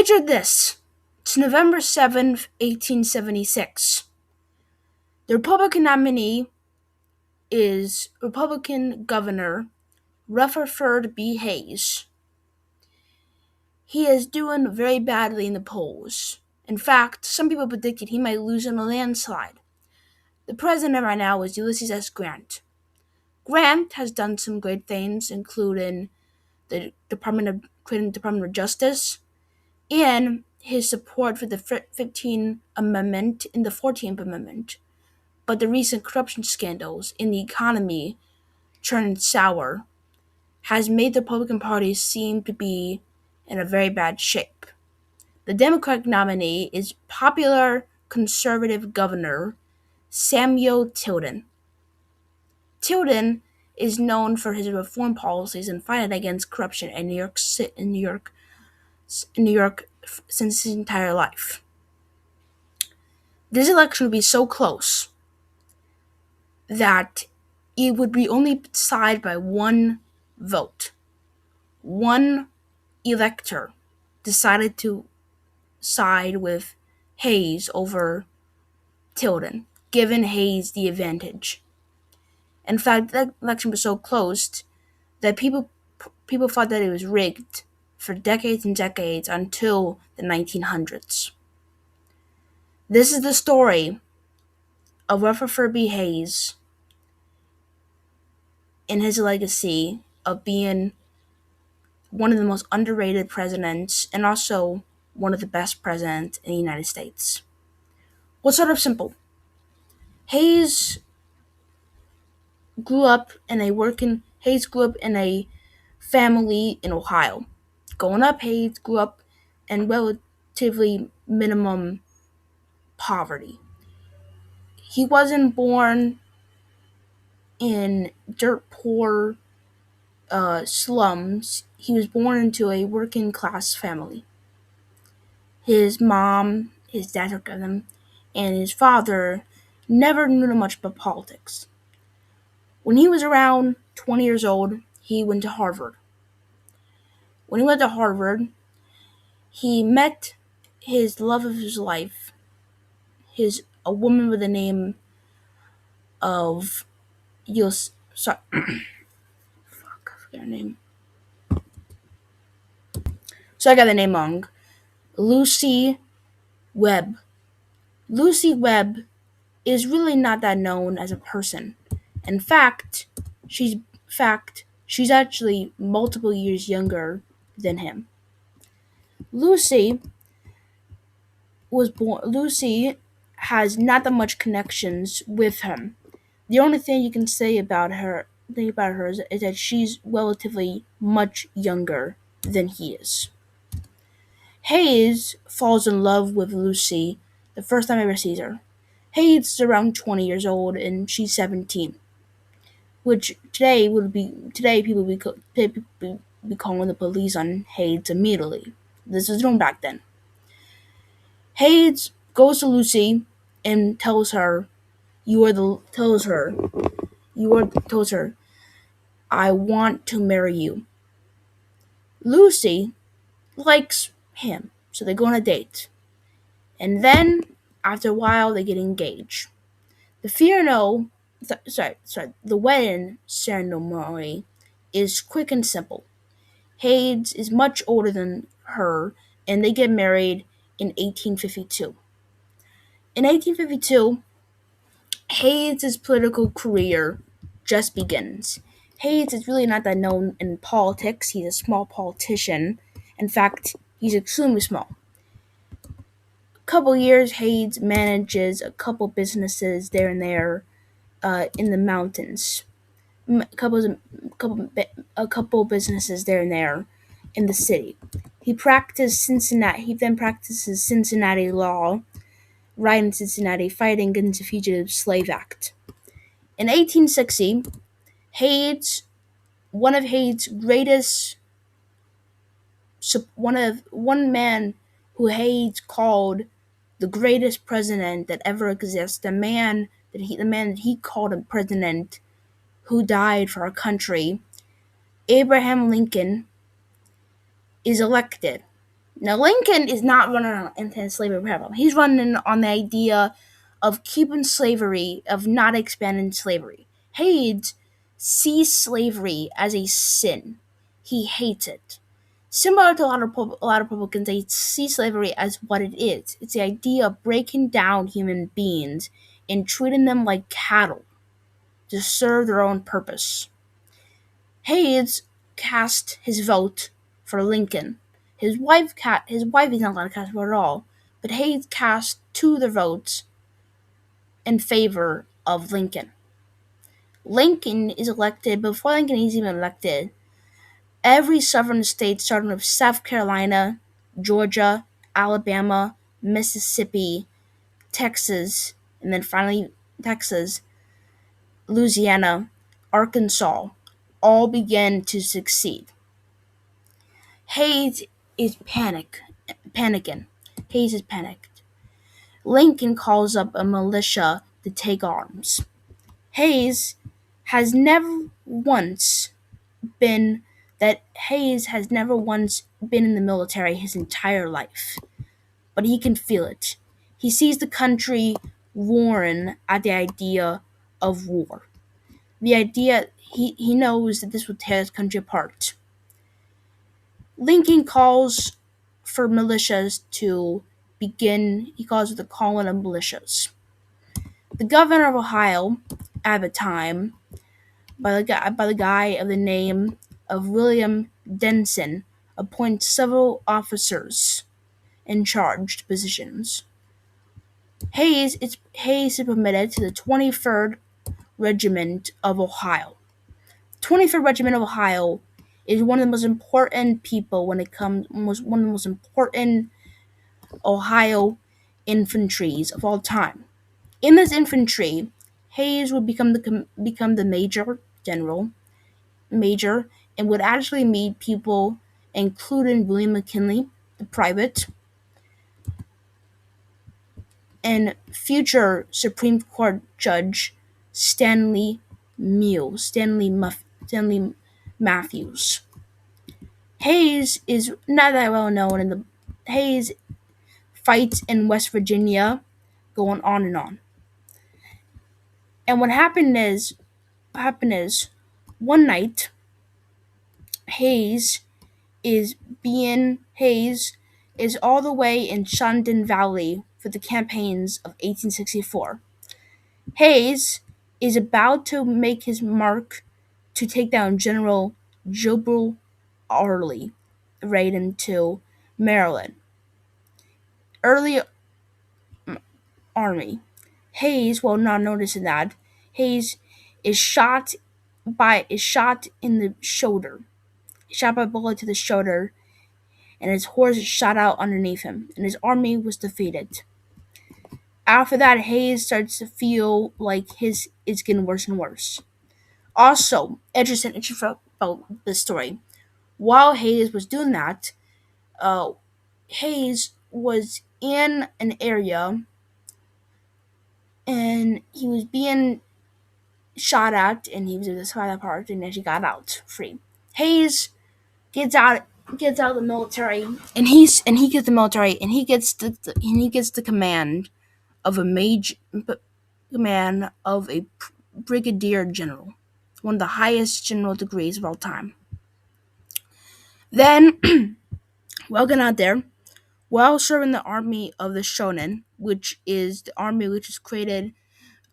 Picture this. It's November 7th, 1876. The Republican nominee is Republican Governor Rutherford B. Hayes. He is doing very badly in the polls. In fact, some people predicted he might lose in a landslide. The president right now is Ulysses S. Grant. Grant has done some great things, including creating the Department of Justice, and his support for the 15th Amendment and the 14th Amendment. But the recent corruption scandals in the economy turned sour has made the Republican Party seem to be in a very bad shape. The Democratic nominee is popular conservative Governor Samuel Tilden. Tilden is known for his reform policies and fighting against corruption in New York since his entire life. This election would be so close that it would be only decided by one vote. One elector decided to side with Hayes over Tilden, giving Hayes the advantage. In fact, that election was so close that people thought that it was rigged for decades and decades until the 1900s. This is the story of Rutherford B. Hayes and his legacy of being one of the most underrated presidents and also one of the best presidents in the United States. Well, sort of simple. Hayes grew up in a family in Ohio. Growing up, Hayes grew up in relatively minimum poverty. He wasn't born in dirt poor slums. He was born into a working class family. His mom, his dad took care of him, and his father never knew much about politics. When he was around 20 years old, he went to Harvard. When he went to Harvard, he met his love of his life, a woman with the name of I forgot her name. So I got the name wrong. Lucy Webb. Lucy Webb is really not that known as a person. In fact, she's actually multiple years younger than him. Lucy has not that much connections with him. The only thing you can say about her is that she's relatively much younger than he is. Hayes falls in love with Lucy the first time he ever sees her. Hayes is around 20 years old and she's 17, which today people would be calling the police on Hayes immediately. This was known back then. Hayes goes to Lucy and tells her, I want to marry you. Lucy likes him, so they go on a date. And then, after a while, they get engaged. The wedding ceremony is quick and simple. Hayes is much older than her, and they get married in 1852. In 1852, Hayes' political career just begins. Hayes is really not that known in politics. He's a small politician. In fact, he's extremely small. A couple years, Hayes manages a couple businesses there and there in the mountains. A couple businesses there and there in the city. He then practices Cincinnati law, right in Cincinnati, fighting against the Fugitive Slave Act. In 1860, one man who Hayes called the greatest president that ever exists, the man that he called a president who died for our country, Abraham Lincoln, is elected Now, Lincoln is not running on anti-slavery problem. He's running on the idea of keeping slavery, of not expanding slavery. Hayes sees slavery as a sin. He hates it. Similar to a lot of Republicans, they see slavery as what it is. It's the idea of breaking down human beings and treating them like cattle to serve their own purpose. Hayes cast his vote for Lincoln. His wife is not allowed to cast a vote at all, but Hayes cast two of the votes in favor of Lincoln. Lincoln is elected. Before Lincoln is even elected, every southern state, starting with South Carolina, Georgia, Alabama, Mississippi, Texas, and then finally Texas, Louisiana, Arkansas, all began to succeed. Hayes is panicking. Hayes is panicked. Lincoln calls up a militia to take arms. Hayes has never once been Hayes has never once been in the military his entire life, but he can feel it. He sees the country warring at the idea of war. The idea he knows that this will tear his country apart. Lincoln calls for militias to begin. He calls it the calling of militias. The governor of Ohio at the time, by the guy of the name of William Denson, appoints several officers in charged positions. Hayes is permitted to the 23rd Regiment of Ohio. 23rd Regiment of Ohio is one of the most important people when it comes one of the most important Ohio infantries of all time. In this infantry, Hayes would become the major, and would actually meet people, including William McKinley, the private, and future Supreme Court Judge Stanley Matthews. Hayes is not that well known Hayes fights in West Virginia, going on and on. And what happened is one night Hayes Hayes is all the way in Shandon Valley for the campaigns of 1864. Hayes is about to make his mark to take down General Jubal Early, right into Maryland. Early Army. Hayes, while not noticing that, Hayes is shot in the shoulder. Shot by a bullet to the shoulder, and his horse is shot out underneath him, and his army was defeated. After that, Hayes starts to feel like his is getting worse and worse. Also, interesting about this story. While Hayes was doing that, uh, Hayes was in an area and he was being shot at, and he was shot apart, and then he got out free. Hayes gets out of the military, and he gets the military, and he gets the command of a brigadier general, one of the highest general degrees of all time. Then, while getting out there, while serving the army of the Shonen, which is the army which was created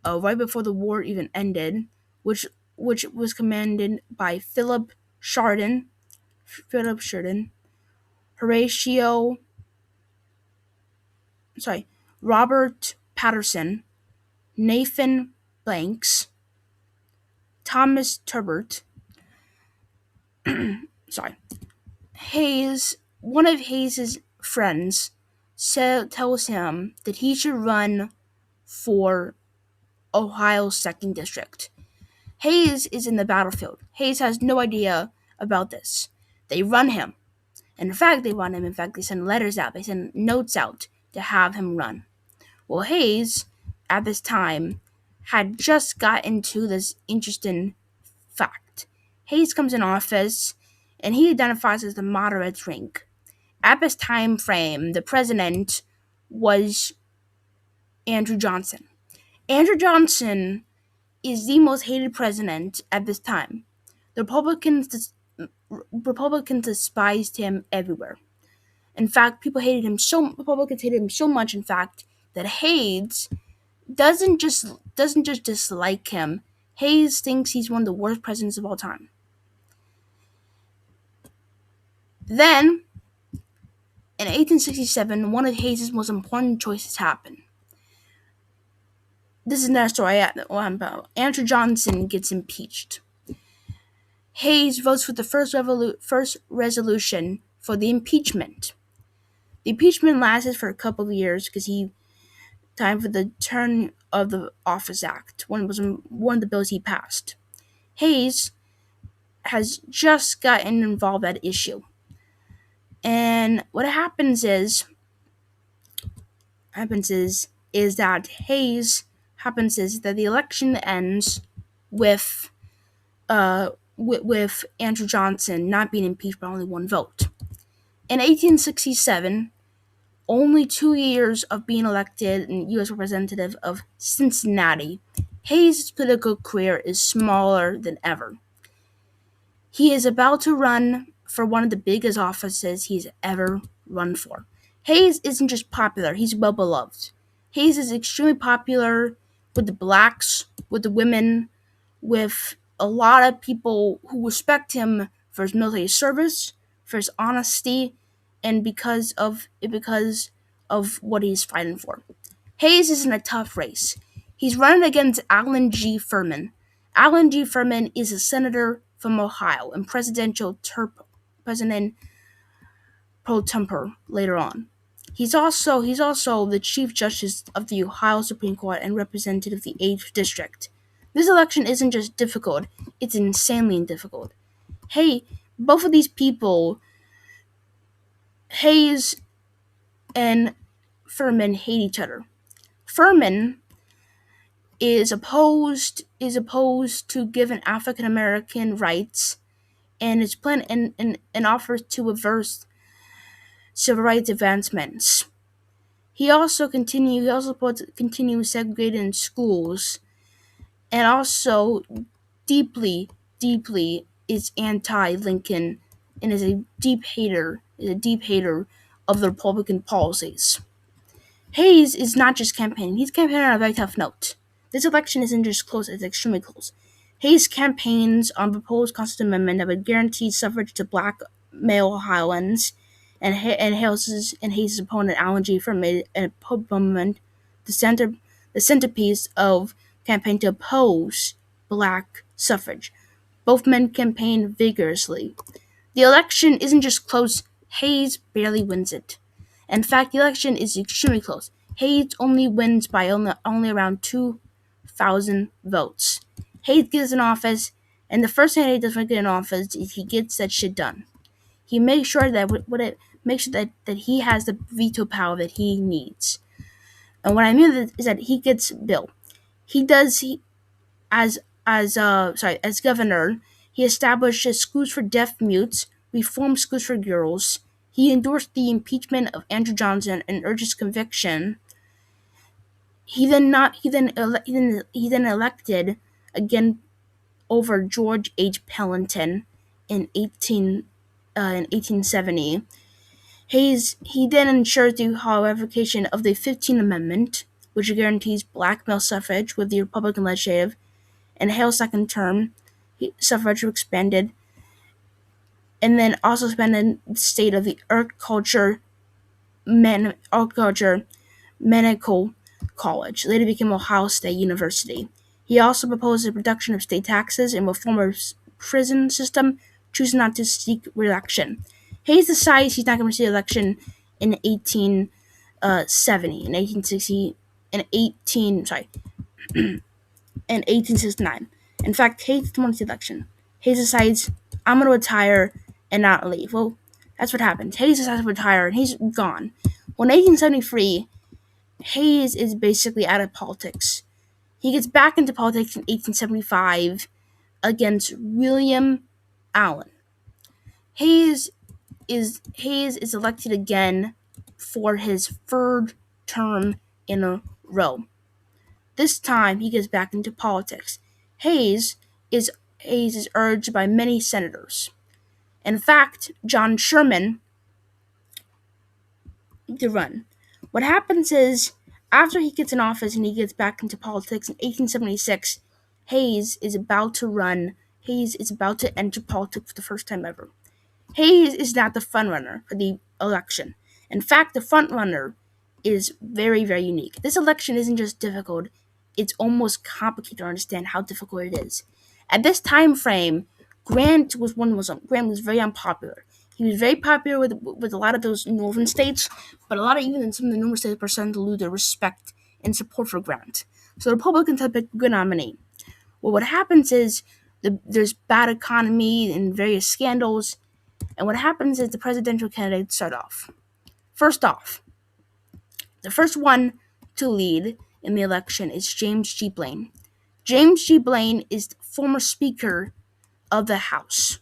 right before the war even ended, which was commanded by Philip Sheridan, Horatio, Robert Patterson, Nathan Banks, Thomas Turbert. One of Hayes's friends tells him that he should run for Ohio's 2nd District. Hayes is in the battlefield. Hayes has no idea about this. They run him. And in fact, they send letters out. They send notes out to have him run. Well, Hayes, at this time, had just got into this interesting fact. Hayes comes in office, and he identifies as the moderate rank. At this time frame, the president was Andrew Johnson. Andrew Johnson is the most hated president at this time. The Republicans despised him everywhere. In fact, Republicans hated him so much, in fact, that Hayes doesn't just dislike him. Hayes thinks he's one of the worst presidents of all time. Then, in 1867, one of Hayes' most important choices happened. This is another story about. Andrew Johnson gets impeached. Hayes votes for the first resolution for the impeachment. The impeachment lasted for a couple of years because time for the Turn of the Office Act, one of the bills he passed. Hayes has just gotten involved in that issue. And what is that the election ends with with Andrew Johnson not being impeached by only one vote. In 1867, only 2 years of being elected in U.S. Representative of Cincinnati, Hayes' political career is smaller than ever. He is about to run for one of the biggest offices he's ever run for. Hayes isn't just popular, he's well beloved. Hayes is extremely popular with the blacks, with the women, with a lot of people who respect him for his military service, for his honesty, and because of what he's fighting for. Hayes is in a tough race. He's running against Alan G. Furman. Alan G. Furman is a senator from Ohio and president pro tempore later on. He's also the Chief Justice of the Ohio Supreme Court and representative of the 8th District. This election isn't just difficult, it's insanely difficult. Both of these people, Hayes and Furman, hate each other. Furman is opposed to giving African American rights and is and offers to reverse civil rights advancements. He also supports continuous segregation in schools, and also deeply is anti-Lincoln and is a deep hater of the Republican policies. Hayes is not just campaigning; he's campaigning on a very tough note. This election isn't just close; it's extremely close. Hayes campaigns on a proposed constitutional amendment that would guarantee suffrage to black male Ohioans, and Hayes' opponent Alan G. Furman made the centerpiece of campaign to oppose black suffrage. Both men campaigned vigorously. The election isn't just close; Hayes barely wins it. In fact, the election is extremely close. Hayes only wins by only around 2,000 votes. Hayes gets in office, and the first thing Hayes does when he gets in office is he gets that shit done. He makes sure that he has the veto power that he needs. And what I mean is that he gets bill. As governor, he established schools for deaf mutes, reformed schools for girls. He endorsed the impeachment of Andrew Johnson and urged his conviction. He then elected again over George H. Pellington in 1870. He then ensured the ratification of the 15th Amendment, which guarantees black male suffrage with the Republican legislative, and Hale's second term, suffrage was expanded, and then also expanded the state of the Medical College, later became Ohio State University. He also proposed a reduction of state taxes and reform of prison system, choosing not to seek re-election. Hayes decides he's not going to seek election in 1870, in 1869. In fact, Hayes won the election. Hayes decides, I'm going to retire and not leave. Well, that's what happened. Hayes decides to retire and he's gone. Well, in 1873, Hayes is basically out of politics. He gets back into politics in 1875 against William Allen. Hayes Hayes is elected again for his third term in a row. This time he gets back into politics. Hayes is Hayes is urged by many senators. In fact, John Sherman to run. What happens is after he gets in office and he gets back into politics in 1876, Hayes is about to run. Hayes is about to enter politics for the first time ever. Hayes is not the frontrunner for the election. In fact, the frontrunner is very, very unique. This election isn't just difficult, it's almost complicated to understand how difficult it is. At this time frame, Grant was very unpopular. He was very popular with a lot of those northern states, but a lot of even in some of the northern states were starting to lose their respect and support for Grant. So the Republicans have picked a good nominee. Well, what happens is there's bad economy and various scandals, and what happens is the presidential candidates start off. First off, the first one to lead in the election is James G. Blaine. James G. Blaine is the former Speaker of the House.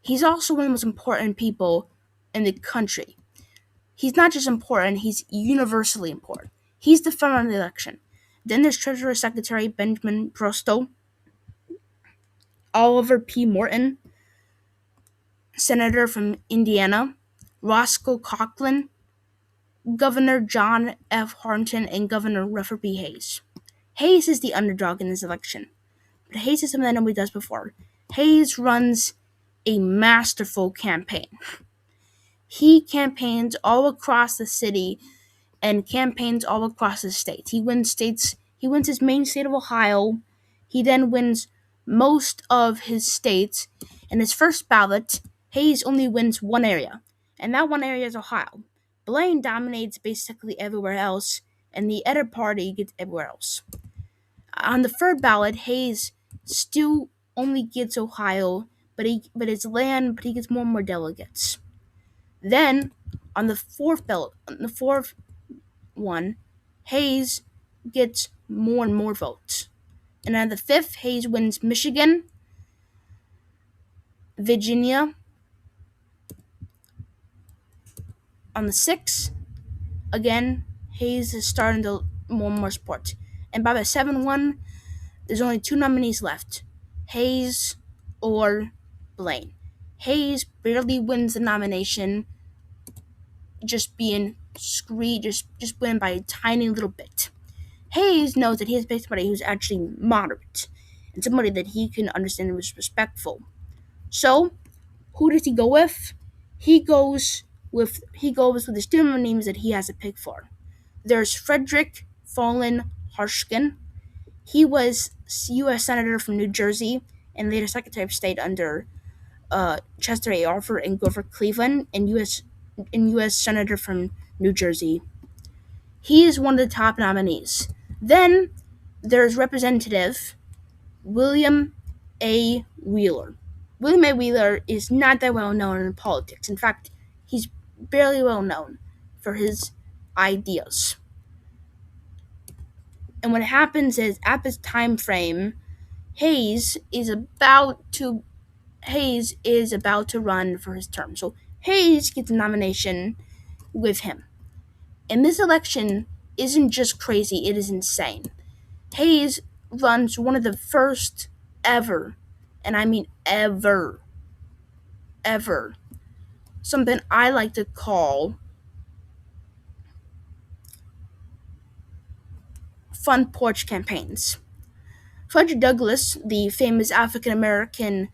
He's also one of the most important people in the country. He's not just important, he's universally important. He's the front of the election. Then there's Treasury Secretary Benjamin Prosto, Oliver P. Morton, Senator from Indiana, Roscoe Coughlin, Governor John F. Harrington, and Governor Rutherford B. Hayes. Hayes is the underdog in this election, but Hayes is something that nobody does before. Hayes runs a masterful campaign. He campaigns all across the city and campaigns all across the states. He wins his main state of Ohio. He then wins most of his states. In his first ballot, Hayes only wins one area, and that one area is Ohio. Blaine dominates basically everywhere else, and the other party gets everywhere else. On the third ballot, Hayes still only gets Ohio, but he gets more and more delegates. Then on the fourth one, Hayes gets more and more votes. And on the fifth, Hayes wins Michigan, Virginia. On the sixth, again, Hayes is starting to more and more support. And by the seventh one, there's only two nominees left, Hayes or Blaine. Hayes barely wins the nomination, just being just winning by a tiny little bit. Hayes knows that he has picked somebody who's actually moderate and somebody that he can understand and is respectful. So, who does he go with? He goes with the student names that he has to pick for. There's Frederick Fallen Harshkin. He was U.S. Senator from New Jersey and later Secretary of State under Chester A. Arthur and Grover Cleveland, and U.S. Senator from New Jersey. He is one of the top nominees. Then there's Representative William A. Wheeler. William A. Wheeler is not that well known in politics. In fact, he's barely well known for his ideas. And what happens is at this time frame, Hayes is about to run for his term. So Hayes gets a nomination with him. And this election isn't just crazy, it is insane. Hayes runs one of the first ever, and I mean ever, something I like to call front porch campaigns. Frederick Douglass, the famous African American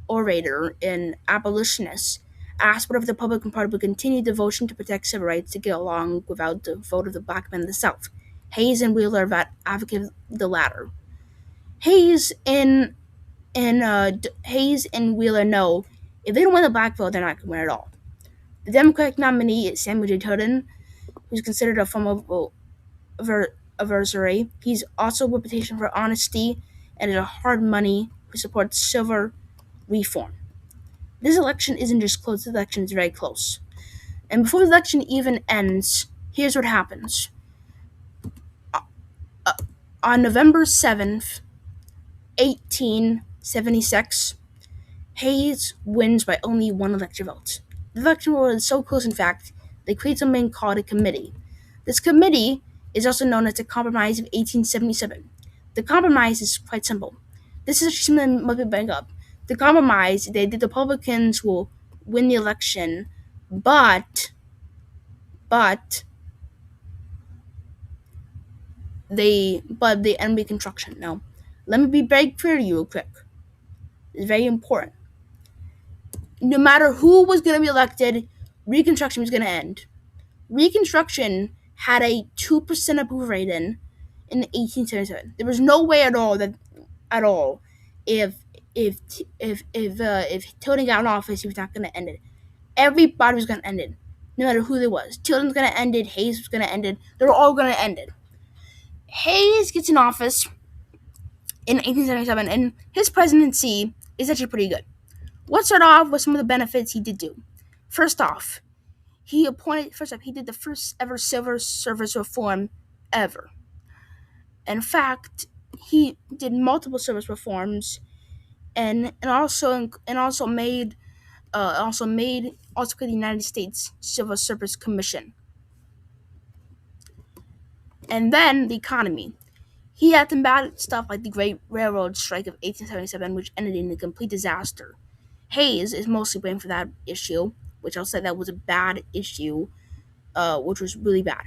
orator and abolitionist, asked whether the Republican Party would continue devotion to protect civil rights to get along without the vote of the black men in the South. Hayes and Wheeler advocated the latter. Hayes and Wheeler know if they don't win the black vote, they're not going to win at all. The Democratic nominee is Samuel J. Tilden, who's considered a formidable adversary. He's also a reputation for honesty and is a hard money who supports civil reform. This election isn't just close, this election is very close. And before the election even ends, here's what happens. On November 7th, 1876, Hayes wins by only one electoral vote. The election was so close, in fact, they created something called a committee. This committee is also known as the Compromise of 1877. The compromise is quite simple. This is actually something that most people bring up. The compromise, the Republicans will win the election, but they end Reconstruction. Now, let me be very clear to you real quick. It's very important. No matter who was going to be elected, Reconstruction was going to end. Reconstruction had a 2% approval rating in 1877. There was no way at all if if Tilden got in office, he was not going to end it. Everybody was going to end it, no matter who there was. Tilden was going to end it. Hayes was going to end it. They were all going to end it. Hayes gets in office in 1877, and his presidency is actually pretty good. Let's start off with some of the benefits he did do. First off, he did the first ever civil service reform ever. In fact, he did multiple service reforms, and also made also created the United States Civil Service Commission. And then the economy. He had some bad stuff like the Great Railroad Strike of 1877, which ended in a complete disaster. Hayes is mostly blamed for that issue, which I'll say that was a bad issue, which was really bad.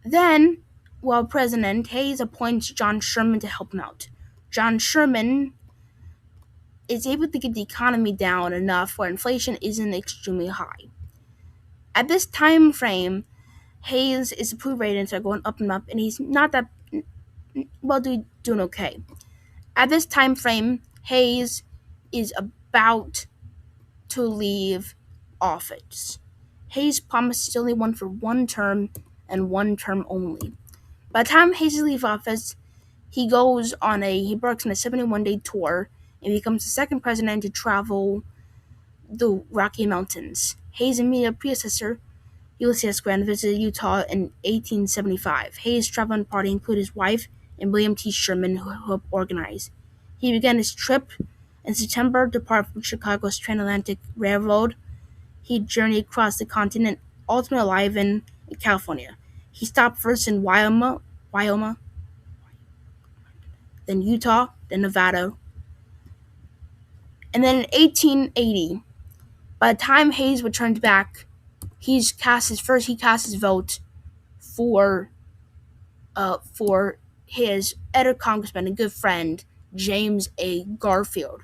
Then, while president, Hayes appoints John Sherman to help him out. John Sherman is able to get the economy down enough where inflation isn't extremely high. At this time frame, Hayes' approval ratings are going up and up, and he's not that well doing okay. At this time frame, Hayes is about to leave office. Hayes promised to only run for one term and one term only. By the time Hayes leaves office, he embarks on a 71-day tour and becomes the second president to travel the Rocky Mountains. Hayes' immediate predecessor, Ulysses S. Grant, visited Utah in 1875. Hayes' traveling party included his wife and William T. Sherman, who helped organize. He began his trip in September, departed from Chicago's Transatlantic Railroad. He journeyed across the continent, ultimately arriving in California. He stopped first in Wyoming, then Utah, then Nevada. And then in 1880, by the time Hayes returned back, he cast his vote for his editor congressman and good friend James A. Garfield.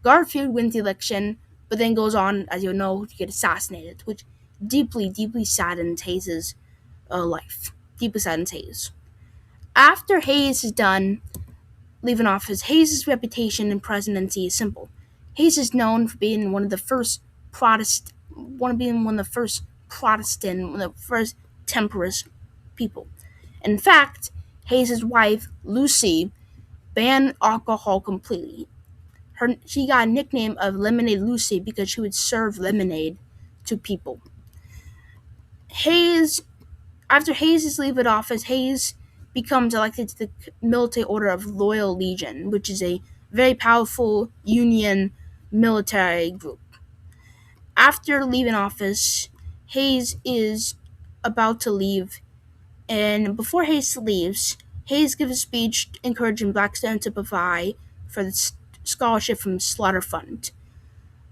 Garfield wins the election, but then goes on, as you know, to get assassinated, which deeply, deeply saddens Hayes' life. Deeply saddens Hayes. After Hayes is done leaving office, Hayes' reputation in presidency is simple. Hayes is known for being one of the first Protestant, one of the first temperance people. In fact, Hayes' wife, Lucy, banned alcohol completely. She got a nickname of Lemonade Lucy because she would serve lemonade to people. After Hayes' leave of office, Hayes becomes elected to the Military Order of Loyal Legion, which is a very powerful Union military group. After leaving office, Hayes is about to leave, and before Hayes leaves, Hayes gives a speech encouraging blacks to apply for the scholarship from Slaughter Fund,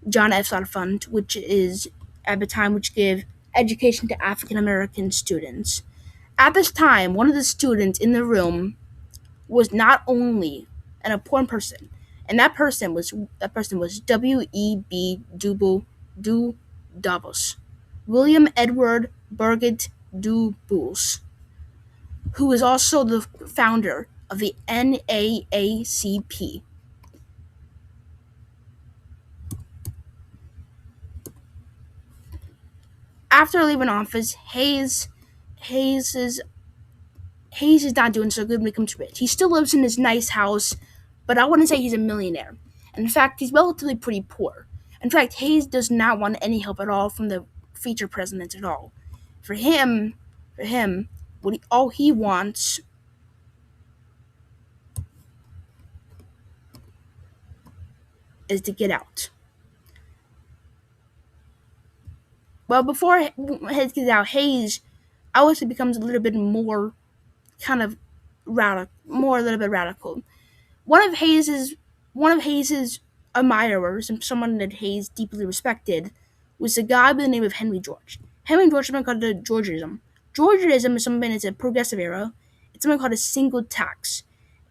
John F. Slaughter Fund, which is at the time which gave education to African American students. At this time, one of the students in the room was not only an important person, and that person was W.E.B. Du Bois, William Edward Burgett Du Bois, who was also the founder of the NAACP. After leaving office, Hayes is not doing so good when it comes to rich. He still lives in his nice house, but I wouldn't say he's a millionaire. In fact, he's relatively pretty poor. In fact, Hayes does not want any help at all from the future president at all. For him, all he wants is to get out. But before Hayes gets out, Hayes obviously becomes a little bit more kind of a little bit radical. One of Hayes's one of Hayes's admirers and someone that Hayes deeply respected was a guy by the name of Henry George. Henry George is something called the Georgism. Georgism is something that's a progressive era. It's something called a single tax.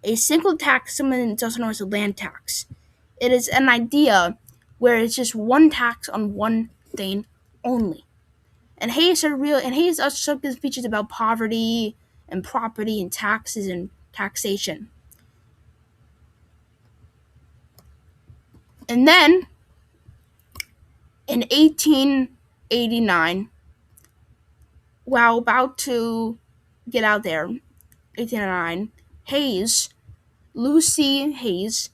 A single tax, something that's also known as a land tax. It is an idea where it's just one tax on one thing only. And Hayes also gives speeches about poverty and property and taxes and taxation. And then in 1889, while about to get out there, 1889, Lucy Hayes,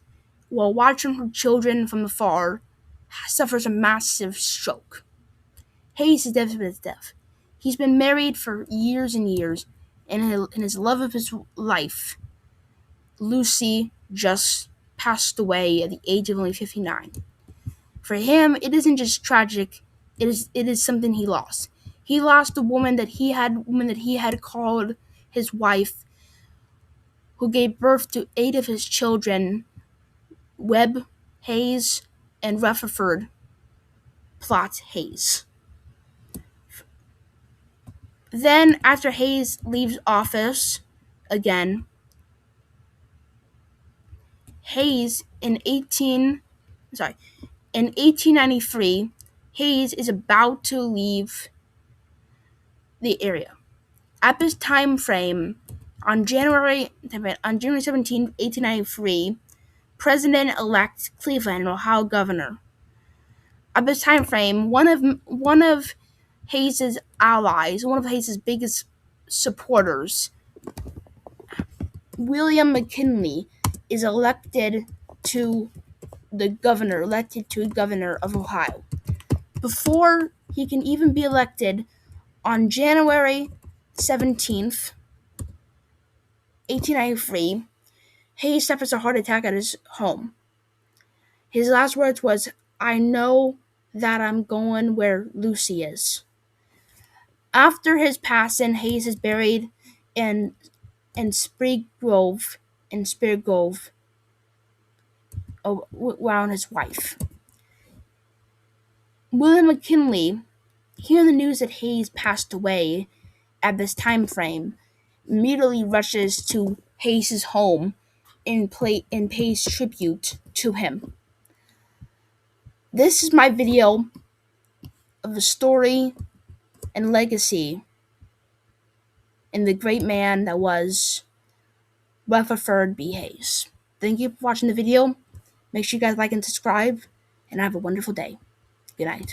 while watching her children from afar, suffers a massive stroke. Hayes is devastated with his death. He's been married for years and years, and in his love of his life, Lucy just passed away at the age of only 59. For him, it isn't just tragic, it is something he lost. He lost the woman that he had called his wife, who gave birth to 8 of his children, Webb Hayes and Rutherford Plot Hayes. Then, after Hayes leaves office again, Hayes in 1893, Hayes is about to leave the area. At this time frame, on January 17, 1893, President-elect Cleveland, Ohio governor. At this time frame, one of Hayes's allies, one of Hayes's biggest supporters, William McKinley, is elected to governor of Ohio. Before he can even be elected, on January 17th, 1893, Hayes suffers a heart attack at his home. His last words was, "I know that I'm going where Lucy is." After his passing, Hayes is buried in Spring Grove, around his wife. William McKinley, hearing the news that Hayes passed away at this time frame, immediately rushes to Hayes' home and pays tribute to him. This is my video of the story and legacy and the great man that was Rutherford B. Hayes. Thank you for watching the video. Make sure you guys like and subscribe, and have a wonderful day. Good night.